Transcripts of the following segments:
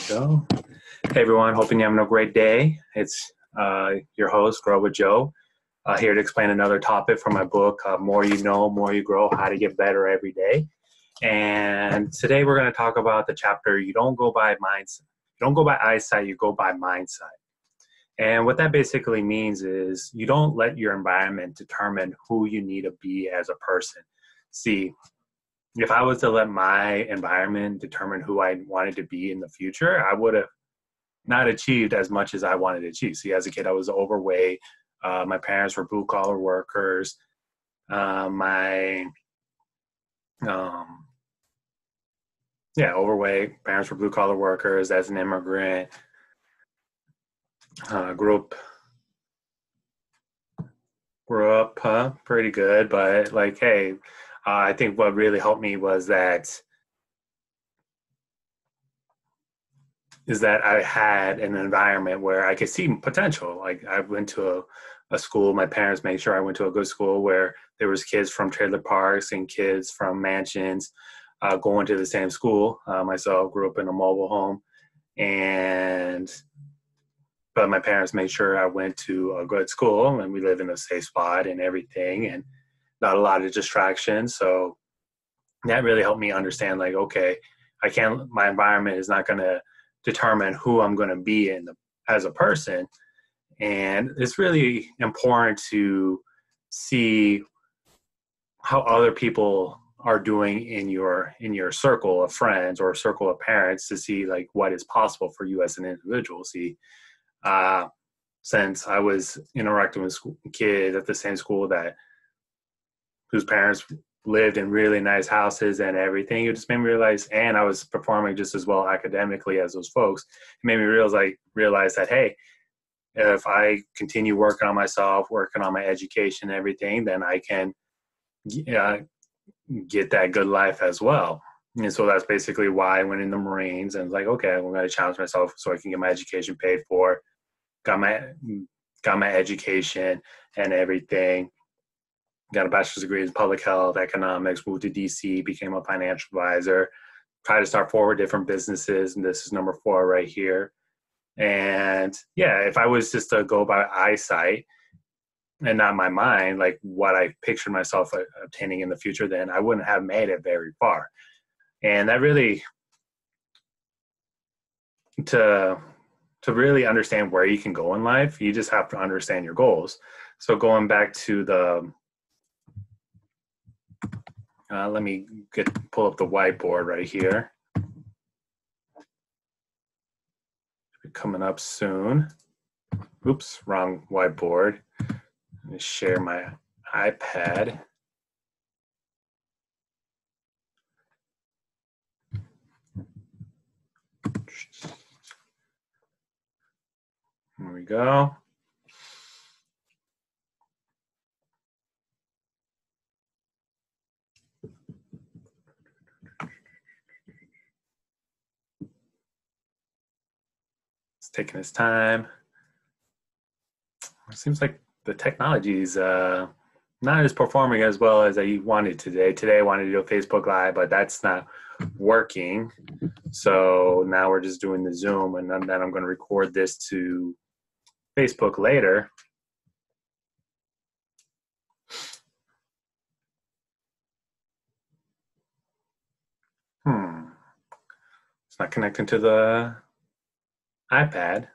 Go. Hey everyone, hoping you're having a great day. It's your host, Grow with Joe, here to explain another topic from my book, More You Know, More You Grow, How to Get Better Every Day. And today we're going to talk about the chapter, You Don't Go by Mindsight. You don't go by eyesight, you go by mindsight. And what that basically means is you don't let your environment determine who you need to be as a person. See, if I was to let my environment determine who I wanted to be in the future, I would have not achieved as much as I wanted to achieve. See, as a kid, I was overweight. My parents were blue-collar workers. Overweight. Parents were blue-collar workers. As an immigrant, grew up pretty good. But I think what really helped me was that I had an environment where I could see potential. Like I went to a school, my parents made sure I went to a good school where there was kids from trailer parks and kids from mansions going to the same school. Myself grew up in a mobile home, but my parents made sure I went to a good school and we live in a safe spot and everything and not a lot of distractions. So that really helped me understand, like, okay, my environment is not going to determine who I'm going to be as a person. And it's really important to see how other people are doing in your circle of friends or circle of parents to see like what is possible for you as an individual. See, since I was interacting with kids at the same school whose parents lived in really nice houses and everything, it just made me realize, and I was performing just as well academically as those folks, it made me realize that, hey, if I continue working on myself, working on my education and everything, then I can get that good life as well. And so that's basically why I went in the Marines and was like, okay, I'm going to challenge myself so I can get my education paid for, got my education and everything. Got a bachelor's degree in public health, economics, moved to DC, became a financial advisor, tried to start 4 different businesses, and this is number 4 right here. And yeah, if I was just to go by eyesight and not my mind, like what I pictured myself obtaining in the future, then I wouldn't have made it very far. And that really, to really understand where you can go in life, you just have to understand your goals. So going back to let me pull up the whiteboard right here. Coming up soon. Oops, wrong whiteboard. Let me share my iPad. There we go. It's taking its time. It seems like the technology is not as performing as well as I wanted today. Today I wanted to do a Facebook Live, but that's not working. So now we're just doing the Zoom, and then I'm going to record this to Facebook later. It's not connecting to the iPad.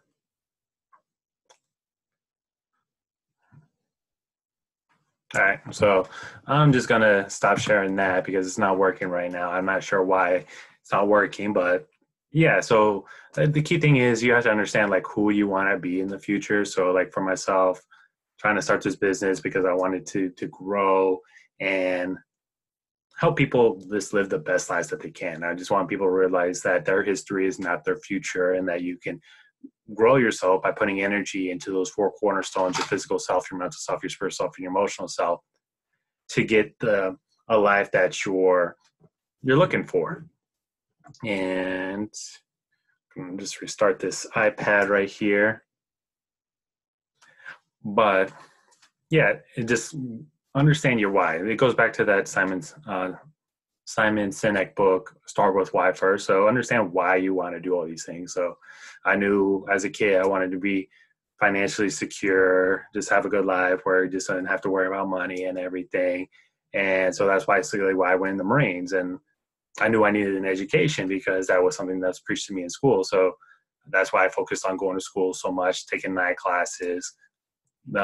All right, so I'm just gonna stop sharing that because it's not working right now. I'm not sure why it's not working, but yeah, so the key thing is you have to understand like who you want to be in the future. So like for myself, trying to start this business because I wanted to grow and help people just live the best lives that they can. I just want people to realize that their history is not their future and that you can grow yourself by putting energy into those 4 cornerstones: your physical self, your mental self, your spiritual self, and your emotional self, to get a life that you're looking for. And I'm gonna just restart this iPad right here. But yeah, just understand your why. It goes back to that Simon Simon Sinek book, Start With Why First. So understand why you want to do all these things. So I knew as a kid I wanted to be financially secure, just have a good life where you just didn't have to worry about money and everything. And so that's basically why I went in the Marines. And I knew I needed an education because that was something that's preached to me in school. So that's why I focused on going to school so much, taking night classes. When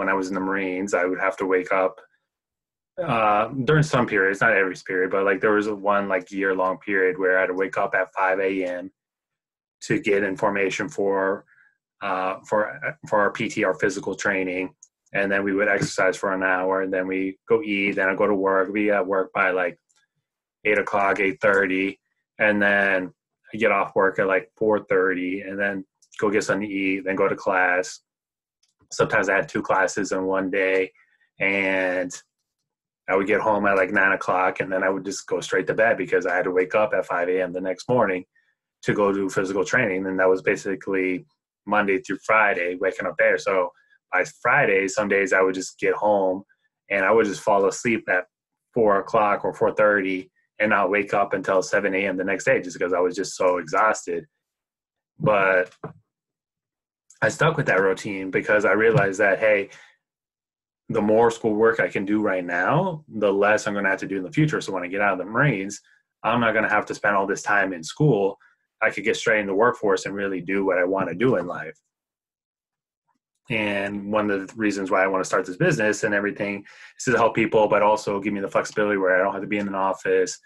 I was in the Marines, I would have to wake up during some periods, not every period, but like there was one like year-long period where I had to wake up at 5 a.m. to get information for our PT, our physical training, and then we would exercise for an hour, and then we go eat, then I go to work. Be at work by like 8 o'clock, 8:30, and then I get off work at like 4:30, and then go get something to eat, then go to class. Sometimes I had 2 classes in one day, and I would get home at like 9 o'clock, and then I would just go straight to bed because I had to wake up at 5 a.m. the next morning to go do physical training. And that was basically Monday through Friday, waking up there. So by Friday, some days I would just get home and I would just fall asleep at 4 o'clock or 4:30 and not wake up until 7 a.m. the next day just because I was just so exhausted. But I stuck with that routine because I realized that, hey, the more schoolwork I can do right now, the less I'm going to have to do in the future. So when I get out of the Marines, I'm not going to have to spend all this time in school. I could get straight in the workforce and really do what I want to do in life. And one of the reasons why I want to start this business and everything is to help people, but also give me the flexibility where I don't have to be in an office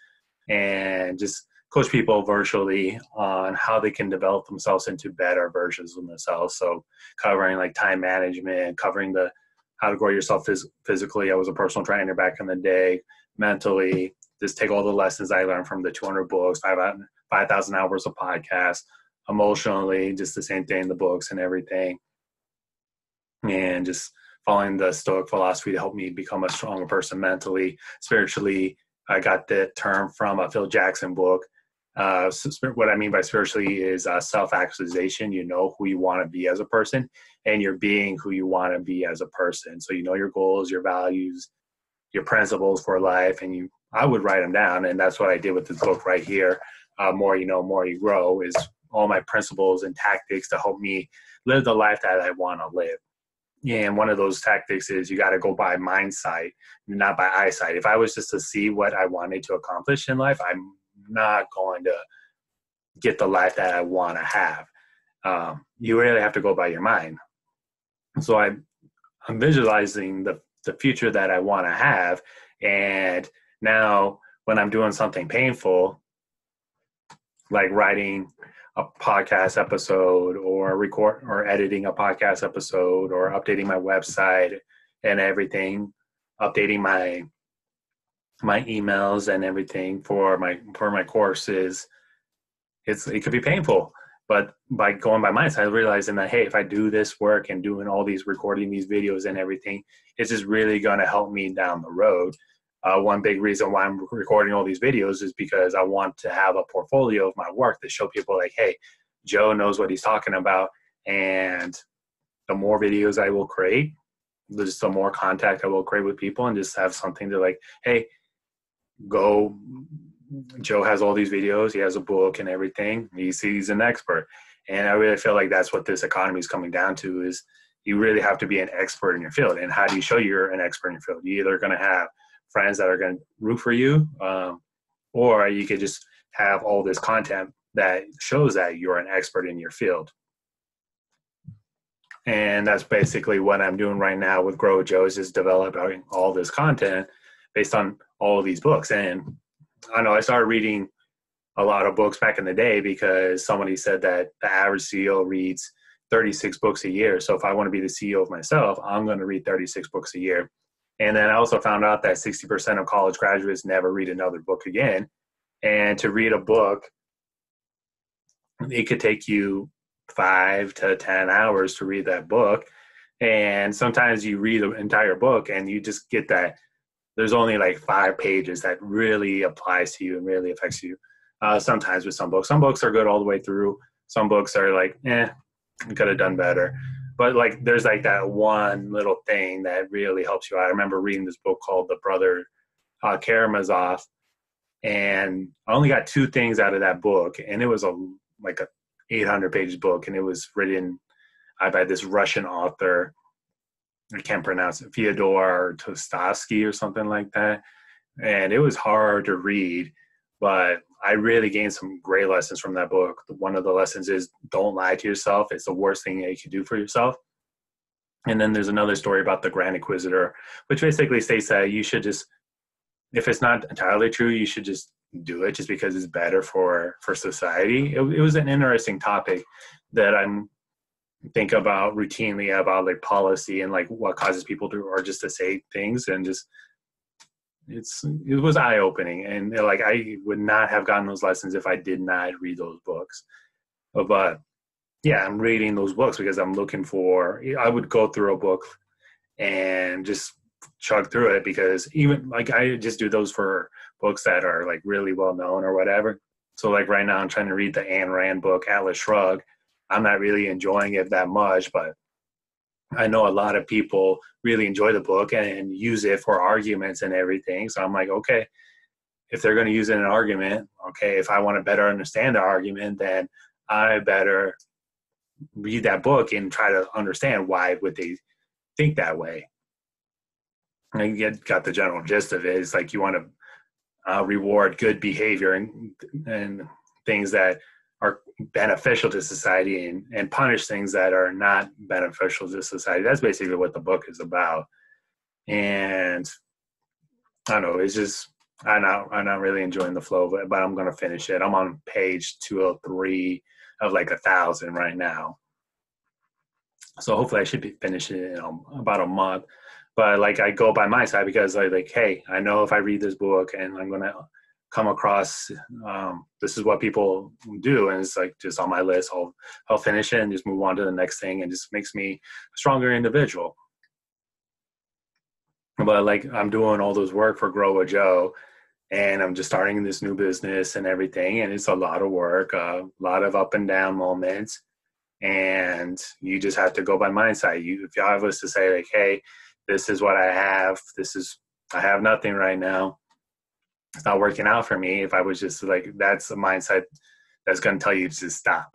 and just coach people virtually on how they can develop themselves into better versions of themselves. So covering like time management, covering the how to grow yourself physically. I was a personal trainer back in the day. Mentally, just take all the lessons I learned from the 200 books, 5,000 hours of podcasts. Emotionally, just the same thing, the books and everything. And just following the Stoic philosophy to help me become a stronger person mentally. Spiritually, I got that term from a Phil Jackson book. What I mean by spiritually is self-actualization. You know who you want to be as a person, and you're being who you want to be as a person. So you know your goals, your values, your principles for life, and I would write them down, and that's what I did with this book right here. More you know, more you grow is all my principles and tactics to help me live the life that I want to live. And one of those tactics is you got to go by Mindsight, not by Eyesight. If I was just to see what I wanted to accomplish in life, I'm not going to get the life that I want to have. You really have to go by your mind. So I'm visualizing the future that I want to have. And now when I'm doing something painful, like writing a podcast episode or editing a podcast episode or updating my website and everything, updating my emails and everything for my courses, it could be painful. But by going by Mindsight, realizing that, hey, if I do this work and doing all these, recording these videos and everything, it's just really going to help me down the road. One big reason why I'm recording all these videos is because I want to have a portfolio of my work to show people like, hey, Joe knows what he's talking about. And the more videos I will create, just the more contact I will create with people and just have something to like, hey, Joe has all these videos. He has a book and everything. He's an expert. And I really feel like that's what this economy is coming down to is you really have to be an expert in your field. And how do you show you're an expert in your field? You're either going to have friends that are going to root for you, or you could just have all this content that shows that you're an expert in your field. And that's basically what I'm doing right now with Grow Joe is just developing all this content based on all of these books. And I know I started reading a lot of books back in the day because somebody said that the average CEO reads 36 books a year. So if I want to be the CEO of myself, I'm going to read 36 books a year. And then I also found out that 60% of college graduates never read another book again. And to read a book, it could take you 5 to 10 hours to read that book. And sometimes you read the entire book and you just get that there's only like 5 pages that really applies to you and really affects you. Sometimes with some books are good all the way through. Some books are like, could have done better. But like, there's like that one little thing that really helps you out. I remember reading this book called The Brother Karamazov, And I only got two things out of that book, and it was like a 800-page book, and it was written by this Russian author. I can't pronounce it, Fyodor Dostoevsky or something like that. And it was hard to read, but I really gained some great lessons from that book. One of the lessons is don't lie to yourself. It's the worst thing that you can do for yourself. And then there's another story about the Grand Inquisitor, which basically states that you should just, if it's not entirely true, you should just do it just because it's better for society. It was an interesting topic that I'm think about routinely, about like policy and like what causes people to, or just to say things, and just it was eye-opening. And like I would not have gotten those lessons if I did not read those books. But yeah, I'm reading those books because I'm looking for, I would go through a book and just chug through it, because even like I just do those for books that are like really well known or whatever. So like right now I'm trying to read the Ayn Rand book, Atlas Shrugged. I'm not really enjoying it that much, but I know a lot of people really enjoy the book and use it for arguments and everything. So I'm like, okay, if they're going to use it in an argument, okay, if I want to better understand the argument, then I better read that book and try to understand why would they think that way. And you got the general gist of it. It's like you want to reward good behavior and things that are beneficial to society, and punish things that are not beneficial to society. That's basically what the book is about. And I don't know, it's just, I'm not really enjoying the flow of it, but I'm going to finish it. I'm on page 203 of like 1,000 right now. So hopefully I should be finishing it in about a month. But like I go by Mindsight because I like, hey, I know if I read this book and I'm going to come across, this is what people do, and it's like just on my list. I'll finish it and just move on to the next thing, and just makes me a stronger individual. But like I'm doing all those work for Grow a Joe, and I'm just starting this new business and everything, and it's a lot of work, a lot of up and down moments, and you just have to go by Mindsight. If you have us to say like, hey, this is what I have, I have nothing right now, it's not working out for me. If I was just like, that's the mindset that's going to tell you to just stop.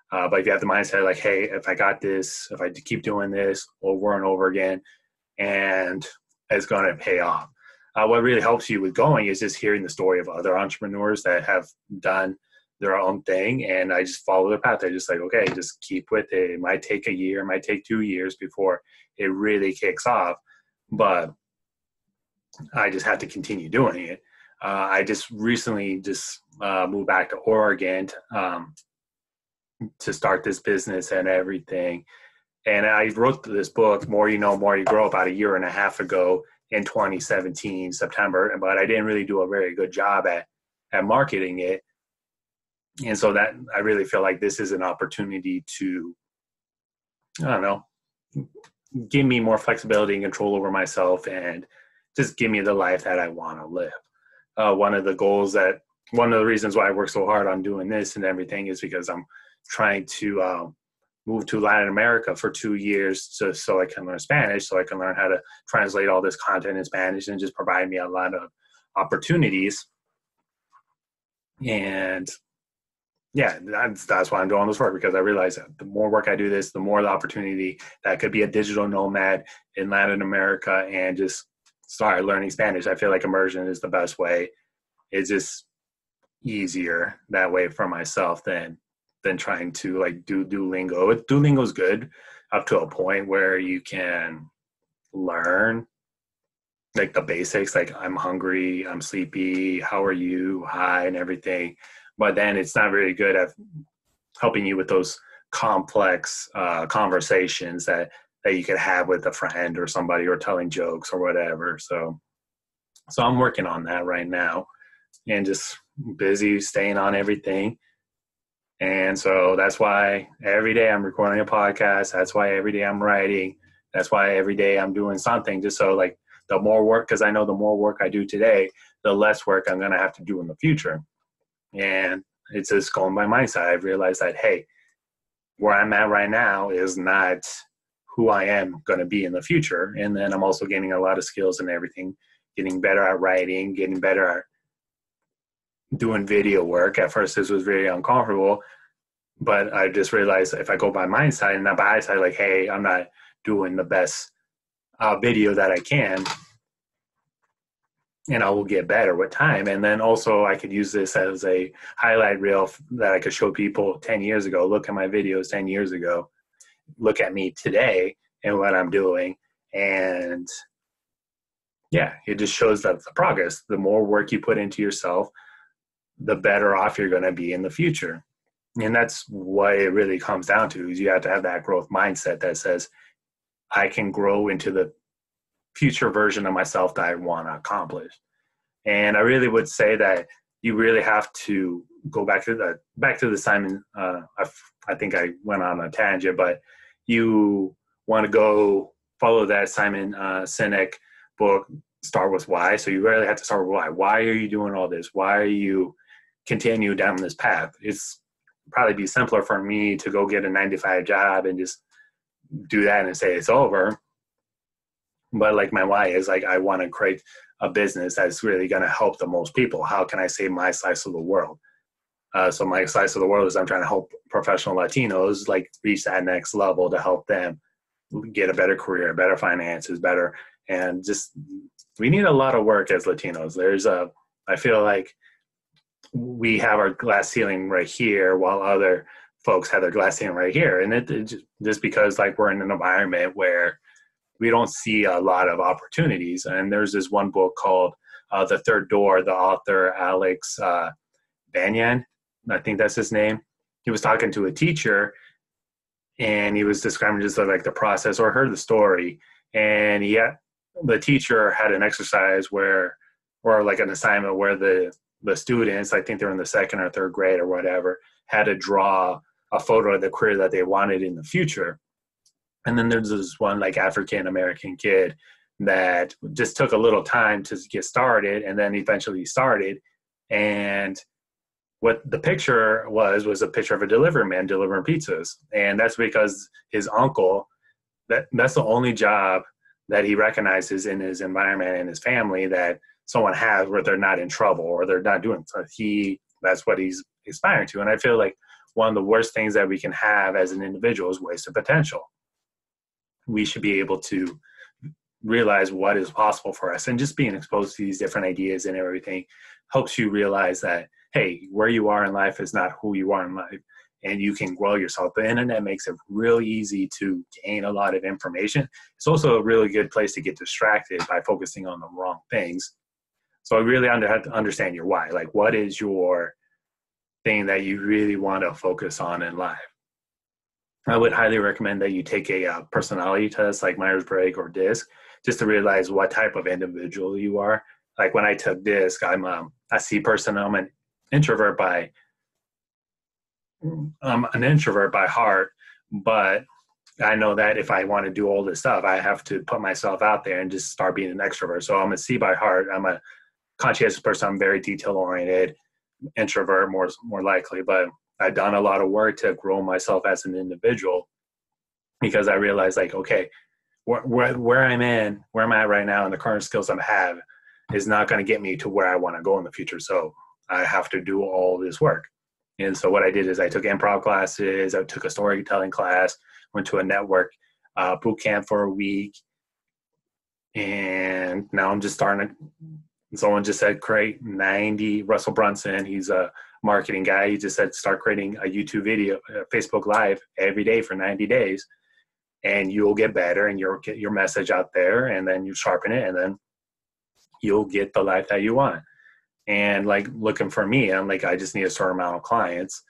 But if you have the mindset like, hey, if I got this, if I keep doing this over and over again, and it's going to pay off. What really helps you with going is just hearing the story of other entrepreneurs that have done their own thing, and I just follow their path. They're just like, okay, just keep with it. It might take a year, it might take 2 years before it really kicks off, but I just have to continue doing it. I just recently moved back to Oregon to start this business and everything. And I wrote this book, More You Know, More You Grow, about a year and a half ago in 2017, September. But I didn't really do a very good job at marketing it. And so that I really feel like this is an opportunity to, I don't know, give me more flexibility and control over myself, and just give me the life that I want to live. One of the reasons why I work so hard on doing this and everything is because I'm trying to move to Latin America for 2 years so I can learn Spanish, so I can learn how to translate all this content in Spanish, and just provide me a lot of opportunities. And yeah, that's why I'm doing this work, because I realize that the more work I do this, the more the opportunity that I could be a digital nomad in Latin America and just start learning Spanish. I feel like immersion is the best way. It's just easier that way for myself than trying to like do Duolingo. Duolingo's good up to a point where you can learn like the basics, like I'm hungry, I'm sleepy, how are you, hi, and everything. But then it's not very good at helping you with those complex conversations that you could have with a friend or somebody, or telling jokes or whatever. So I'm working on that right now, and just busy staying on everything. And so that's why every day I'm recording a podcast. That's why every day I'm writing. That's why every day I'm doing something, just so like the more work, because I know the more work I do today, the less work I'm going to have to do in the future. And it's just going by Mindsight. I've realized that, hey, where I'm at right now is not who I am going to be in the future. And then I'm also gaining a lot of skills and everything, getting better at writing, getting better at doing video work. At first, this was very uncomfortable, but I just realized if I go by Mindsight and not by Eyesight, like, hey, I'm not doing the best video that I can, and I will get better with time. And then also I could use this as a highlight reel that I could show people 10 years ago. Look at my videos 10 years ago. Look at me today and what I'm doing. And yeah, it just shows that the progress. The more work you put into yourself, the better off you're going to be in the future. And that's what it really comes down to, is you have to have that growth mindset that says, I can grow into the future version of myself that I want to accomplish. And I really would say that you really have to go back to the Simon. I think I went on a tangent, but you want to go follow that Simon Sinek book, Start with Why. So you really have to start with why. Why are you doing all this? Why are you continue down this path? It's probably be simpler for me to go get a 9-to-5 job and just do that and say it's over. But like my why is like, I want to create a business that's really going to help the most people. How can I save my slice of the world? So my slice of the world is I'm trying to help professional Latinos like reach that next level to help them get a better career, better finances, better. And just, we need a lot of work as Latinos. I feel like we have our glass ceiling right here while other folks have their glass ceiling right here. And it just because like we're in an environment where we don't see a lot of opportunities. And there's this one book called The Third Door, the author Alex Banyan, I think that's his name. He was talking to a teacher and he was describing just like the process, or heard the story. And the teacher had an exercise or like an assignment where the students, I think they're in the second or third grade or whatever, had to draw a photo of the career that they wanted in the future. And then there's this one like African-American kid that just took a little time to get started and then eventually started. And what the picture was a picture of a delivery man delivering pizzas. And that's because his uncle, that's the only job that he recognizes in his environment and his family that someone has where they're not in trouble or they're not doing. So that's what he's aspiring to. And I feel like one of the worst things that we can have as an individual is wasted potential. We should be able to realize what is possible for us, and just being exposed to these different ideas and everything helps you realize that, hey, where you are in life is not who you are in life, and you can grow yourself. The internet makes it really easy to gain a lot of information. It's also a really good place to get distracted by focusing on the wrong things. So I really have to understand your why. Like, what is your thing that you really want to focus on in life? I would highly recommend that you take a personality test like Myers-Briggs or DISC, just to realize what type of individual you are. Like when I took DISC, I'm a C person. I'm an introvert by heart, but I know that if I want to do all this stuff, I have to put myself out there and just start being an extrovert. So I'm a C by heart. I'm a conscientious person. I'm very detail oriented, introvert more likely, but I've done a lot of work to grow myself as an individual, because I realized like, okay, where I'm at right now and the current skills I have is not going to get me to where I want to go in the future. So I have to do all this work. And so what I did is I took improv classes, I took a storytelling class, went to a network boot camp for a week. And now I'm just someone just said, create 90, Russell Brunson, he's a marketing guy. He just said, start creating a YouTube video, Facebook Live every day for 90 days. And you'll get better and you'll get your message out there, and then you sharpen it, and then you'll get the life that you want. And like looking for me, I'm like, I just need a certain amount of clients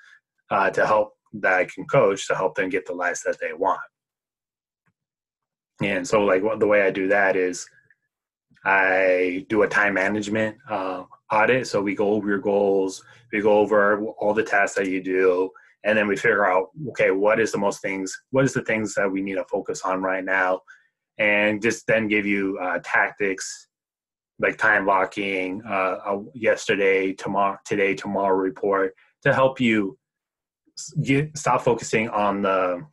to help that I can coach to help them get the lives that they want. And so like the way I do that is I do a time management audit. So we go over your goals, we go over all the tasks that you do, and then we figure out, okay, what is the things that we need to focus on right now, and just then give you tactics like time blocking, yesterday, tomorrow, today, tomorrow report to help you stop focusing on the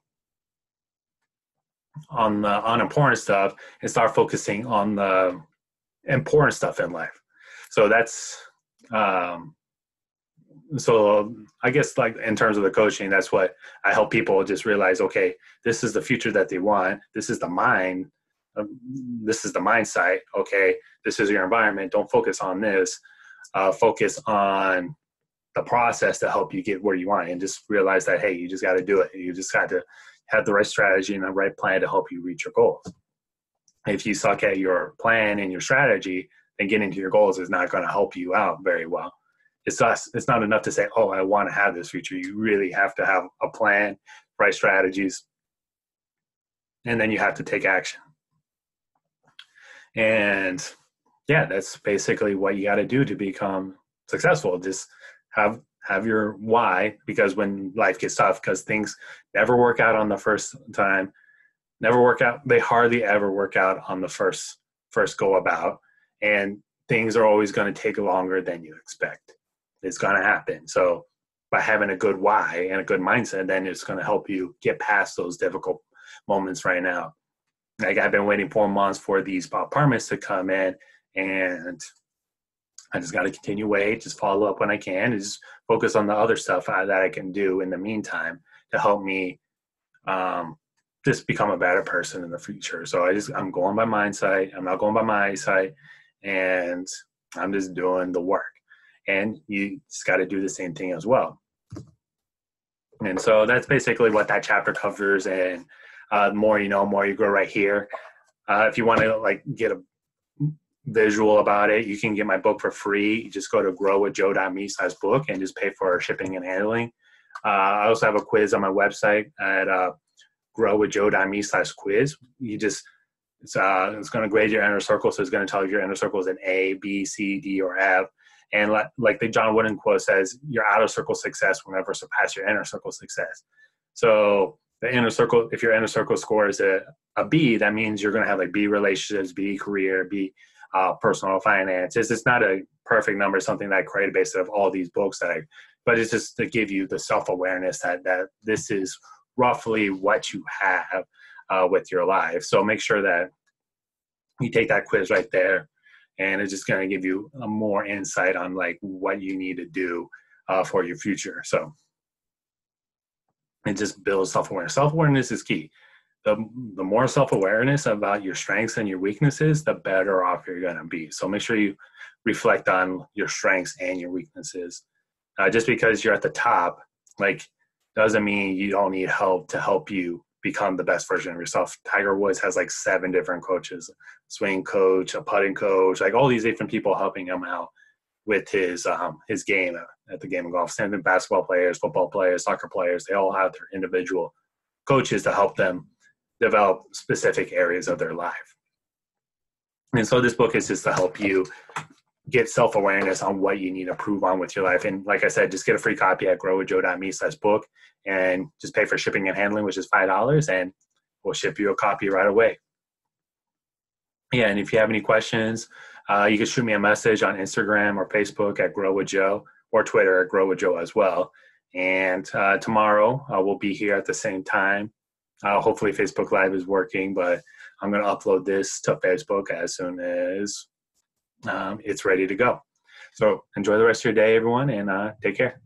unimportant stuff and start focusing on the important stuff in life. So that's so I guess like in terms of the coaching, that's what I help people just realize, okay, this is the future that they want. This is the mind. This is the mindsight. Okay. This is your environment. Don't focus on this. Focus on the process to help you get where you want, and just realize that, hey, you just got to do it. You just got to have the right strategy and the right plan to help you reach your goals. If you suck at your plan and your strategy, then getting to your goals is not going to help you out very well. It's not enough to say, oh, I want to have this future. You really have to have a plan, right strategies, and then you have to take action. And yeah, that's basically what you got to do to become successful. Just have your why, because when life gets tough, because things never work out on the first time, never work out. They hardly ever work out on the first go about, and things are always going to take longer than you expect. It's going to happen. So by having a good why and a good mindset, then it's going to help you get past those difficult moments right now. Like, I've been waiting 4 months for these apartments to come in, and I just got to continue wait, just follow up when I can, and just focus on the other stuff that I can do in the meantime to help me just become a better person in the future. So I'm going by Mindsight. I'm not going by my eyesight, and I'm just doing the work. And you just got to do the same thing as well. And so that's basically what that chapter covers. And the more you know, more you grow right here. If you want to like get a visual about it, you can get my book for free. You just go to growwithjoe.me/book and just pay for shipping and handling. I also have a quiz on my website at growwithjoe.me/quiz. It's going to grade your inner circle. So it's going to tell you if your inner circle is an A, B, C, D, or F. And like the John Wooden quote says, your outer circle success will never surpass your inner circle success. So the inner circle, if your inner circle score is a B, that means you're going to have like B relationships, B career, B personal finances. It's not a perfect number, something that I created based on all these books but it's just to give you the self-awareness that this is roughly what you have with your life. So make sure that you take that quiz right there, and it's just going to give you a more insight on like what you need to do for your future. So it just builds self-awareness. Self-awareness is key. The more self-awareness about your strengths and your weaknesses, the better off you're going to be. So make sure you reflect on your strengths and your weaknesses. Just because you're at the top, like, doesn't mean you don't need help to help you become the best version of yourself. Tiger Woods has like 7 different coaches, swing coach, a putting coach, like all these different people helping him out with his game at the game of golf. Same thing, basketball players, football players, soccer players, they all have their individual coaches to help them develop specific areas of their life. And so this book is just to help you get self-awareness on what you need to improve on with your life. And like I said, just get a free copy at growwithjoe.me/book and just pay for shipping and handling, which is $5, and we'll ship you a copy right away. Yeah, and if you have any questions, you can shoot me a message on Instagram or Facebook at growwithjoe, or Twitter at growwithjoe as well. And tomorrow we'll be here at the same time. Hopefully Facebook Live is working, but I'm going to upload this to Facebook as soon as it's ready to go. So enjoy the rest of your day, everyone, and take care.